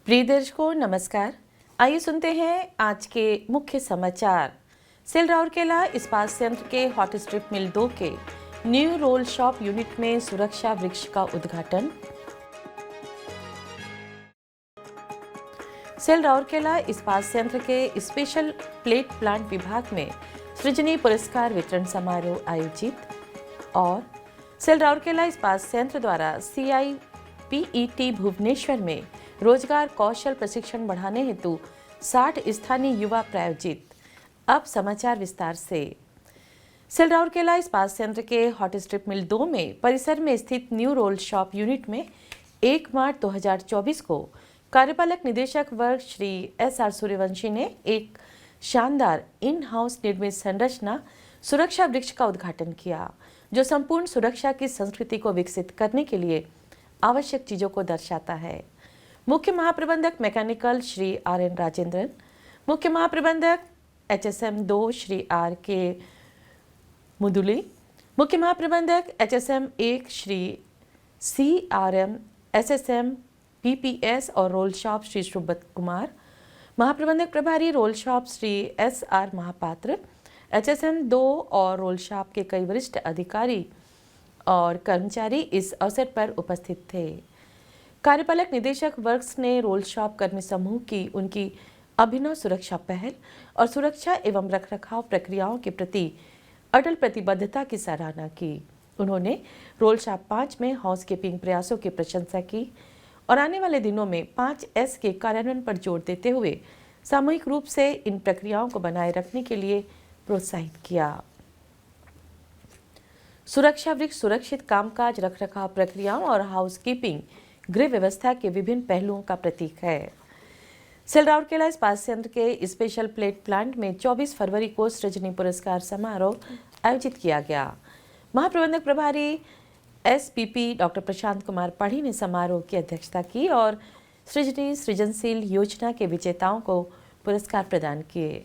प्रिय दर्शकों नमस्कार। आइए सुनते हैं आज के मुख्य समाचार। सेल राउरकेला इस्पात संयंत्र के हॉट स्ट्रिप मिल 2 के न्यू रोल शॉप यूनिट में सुरक्षा वृक्ष का उद्घाटन। सेल राउरकेला इस्पात संयंत्र के स्पेशल प्लेट प्लांट विभाग में सृजनी पुरस्कार वितरण समारोह आयोजित। और सेल राउरकेला इस्पात संयंत्र द्वारा CIPET भुवनेश्वर में रोजगार कौशल प्रशिक्षण बढ़ाने हेतु 60 स्थानीय युवा प्रायोजित। अब समाचार विस्तार से। सेल राउरकेला इस्पात संयंत्र के हॉट स्ट्रिप मिल 2 में परिसर में स्थित न्यू रोल शॉप यूनिट में 1 मार्च 2024 को कार्यपालक निदेशक वर्ग श्री SR सूर्यवंशी ने एक शानदार इन हाउस निर्मित संरचना सुरक्षा वृक्ष का उद्घाटन किया, जो संपूर्ण सुरक्षा की संस्कृति को विकसित करने के लिए आवश्यक चीजों को दर्शाता है। मुख्य महाप्रबंधक मैकेनिकल श्री RN राजेंद्रन, मुख्य महाप्रबंधक HSM 2 श्री RK मुदुली, मुख्य महाप्रबंधक HSM 1 Shri CRM SSM PPS और रोल शॉप श्री सुब्रत कुमार, महाप्रबंधक प्रभारी roll shop Shri SR Mahapatra, HSM 2 और रोल शॉप के कई वरिष्ठ अधिकारी और कर्मचारी इस अवसर पर उपस्थित थे। कार्यपालक निदेशक वर्ग ने रोल शॉप कर्मी समूह की उनकी अभिनव सुरक्षा पहल और सुरक्षा एवं रखरखाव प्रक्रियाओं के प्रति अटल प्रतिबद्धता की सराहना की। उन्होंने रोल शॉप 5 में हाउस कीपिंग प्रयासों की प्रशंसा की और आने वाले दिनों में 5S के कार्यान्वयन पर जोर देते हुए सामूहिक रूप से इन प्रक्रियाओं को बनाए रखने के लिए प्रोत्साहित किया। सुरक्षा वृक्ष सुरक्षित कामकाज, रखरखाव प्रक्रियाओं और हाउस कीपिंग गृह व्यवस्था के विभिन्न पहलुओं का प्रतीक है। सेल राउरकेला इस्पात संयंत्र के स्पेशल प्लेट प्लांट में 24 फरवरी को सृजनी पुरस्कार समारोह आयोजित किया गया। महाप्रबंधक प्रभारी SPP डॉक्टर प्रशांत कुमार पाढ़ी ने समारोह की अध्यक्षता की और सृजनशील योजना के विजेताओं को पुरस्कार प्रदान किए।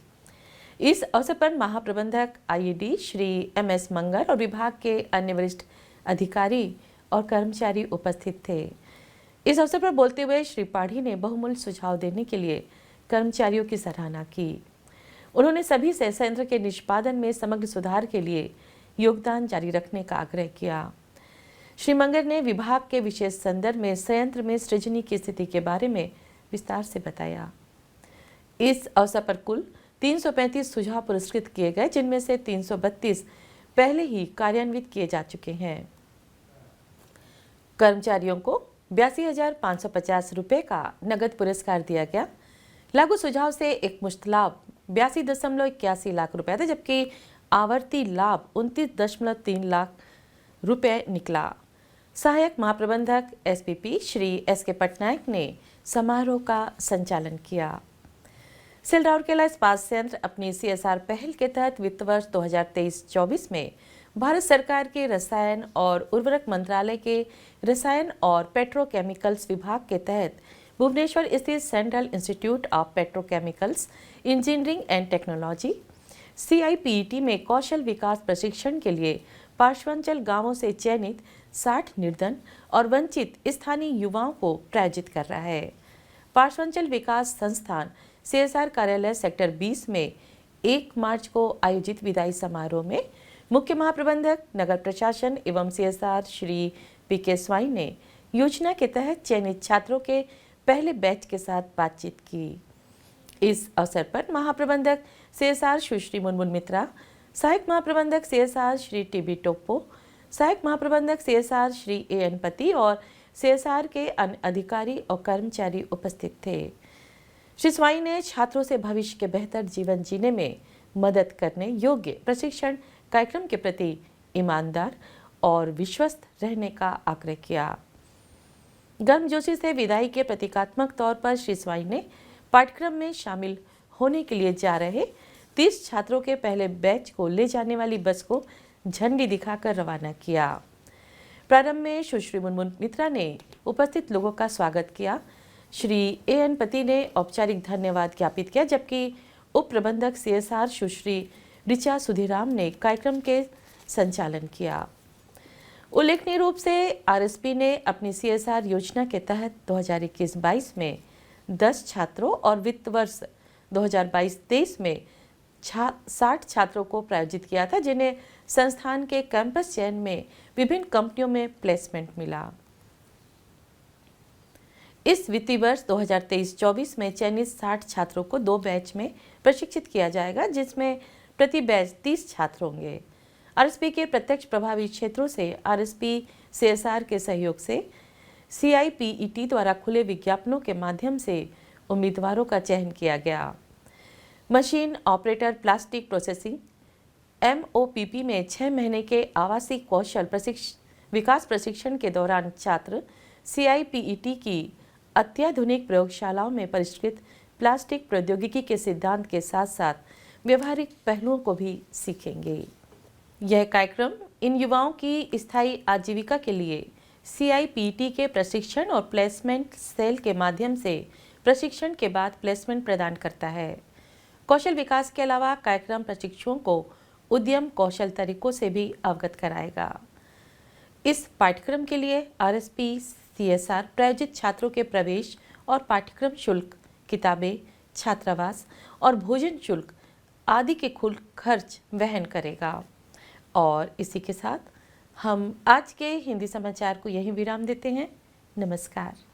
इस अवसर पर महाप्रबंधक IED श्री MS मंगर और विभाग के अन्य वरिष्ठ अधिकारी और कर्मचारी उपस्थित थे। इस अवसर पर बोलते हुए श्री पाढ़ी ने बहुमूल्य सुझाव देने के लिए कर्मचारियों की सराहना की। उन्होंने सभी से संयंत्र के निष्पादन में समग्र सुधार के लिए योगदान जारी रखने का आग्रह किया। श्री मंगर ने विभाग के विशेष संदर्भ में संयंत्र में सृजनी की स्थिति के बारे में विस्तार से बताया। इस अवसर पर कुल 335 सुझाव पुरस्कृत किए गए, जिनमें से 332 पहले ही कार्यान्वित किए जा चुके हैं। कर्मचारियों को 82,550 रुपये का नगद पुरस्कार दिया गया। लागू सुझाव से एक मुश्त लाभ 82.81 लाख रुपए था, जबकि आवर्ती लाभ 29.3 लाख रुपए निकला। सहायक महाप्रबंधक SPP श्री SK पटनायक ने समारोह का संचालन किया। सेल राउरकेला इस्पात संयंत्र अपनी CSR पहल के तहत वित्त वर्ष 2023-24 में भारत सरकार के रसायन और उर्वरक मंत्रालय के रसायन और पेट्रोकेमिकल्स विभाग के तहत भुवनेश्वर स्थित central institute of petrochemicals engineering and technology CIPET में कौशल विकास प्रशिक्षण के लिए पार्श्वांचल गांवों से चयनित 60 निर्धन और वंचित स्थानीय युवाओं को प्रायोजित कर रहा है। पार्श्वांचल विकास संस्थान CSR कार्यालय सेक्टर 20 में 1 मार्च को आयोजित विदाई समारोह में मुख्य महाप्रबंधक नगर प्रशासन एवं CSR श्री PK स्वाई ने योजना के तहत चयनित छात्रों के पहले बैच के साथ बातचीत की। इस अवसर पर महाप्रबंधक CSR सुश्री मुनमुन मित्रा, सहायक महाप्रबंधक CSR श्री TB टोप्पो, सहायक महाप्रबंधक CSR श्री AN पति और CSR के अन्य अधिकारी और कर्मचारी उपस्थित थे। श्री स्वाई ने छात्रों से भविष्य के बेहतर जीवन जीने में मदद करने योग्य प्रशिक्षण कार्यक्रम के प्रति ईमानदार और विश्वस्त रहने का आग्रह किया। गर्मजोशी से विदाई के प्रतीकात्मक तौर पर श्री स्वाई ने पाठ्यक्रम में शामिल होने के लिए जा रहे 30 छात्रों के पहले बैच को ले जाने वाली बस को झंडी दिखाकर रवाना किया। प्रारंभ में सुश्री मुनमुन मित्रा ने उपस्थित लोगों का स्वागत किया। श्री AN पति ने औपचारिक धन्यवाद ज्ञापित किया, जबकि उप प्रबंधक CSR सुश्री ऋचा सुधीराम ने कार्यक्रम के संचालन किया। उल्लेखनीय रूप से RSP ने अपनी CSR योजना के तहत 2021-22 में 10 छात्रों और वित्त वर्ष 2022-23 में 60 छात्रों को प्रायोजित किया था, जिन्हें संस्थान के कैंपस चयन में विभिन्न कंपनियों में प्लेसमेंट मिला। इस वित्तीय वर्ष 2023-24 में चयनित 60 छात्रों को 2 बैच में प्रशिक्षित किया जाएगा, जिसमें प्रति बैच 30 छात्र होंगे। आरएसपी के प्रत्यक्ष प्रभावित क्षेत्रों से आरएसपी सीएसआर के सहयोग से CIPET द्वारा खुले विज्ञापनों के माध्यम से उम्मीदवारों का चयन किया गया। Machine operator plastic processing MOPP में 6 महीने के आवासीय कौशल विकास प्रशिक्षण के दौरान छात्र CIPET की अत्याधुनिक प्रयोगशालाओं में परिष्कृत प्लास्टिक प्रौद्योगिकी के सिद्धांत के साथ साथ व्यवहारिक पहलुओं को भी सीखेंगे। यह कार्यक्रम इन युवाओं की स्थायी आजीविका के लिए CIPET के प्रशिक्षण और प्लेसमेंट सेल के माध्यम से प्रशिक्षण के बाद प्लेसमेंट प्रदान करता है। कौशल विकास के अलावा कार्यक्रम प्रशिक्षुओं को उद्यम कौशल तरीकों से भी अवगत कराएगा। इस पाठ्यक्रम के लिए आरएसपी CSR प्रायोजित छात्रों के प्रवेश और पाठ्यक्रम शुल्क, किताबें, छात्रावास और भोजन शुल्क आदि के खर्च वहन करेगा। और इसी के साथ हम आज के हिंदी समाचार को यहीं विराम देते हैं। नमस्कार।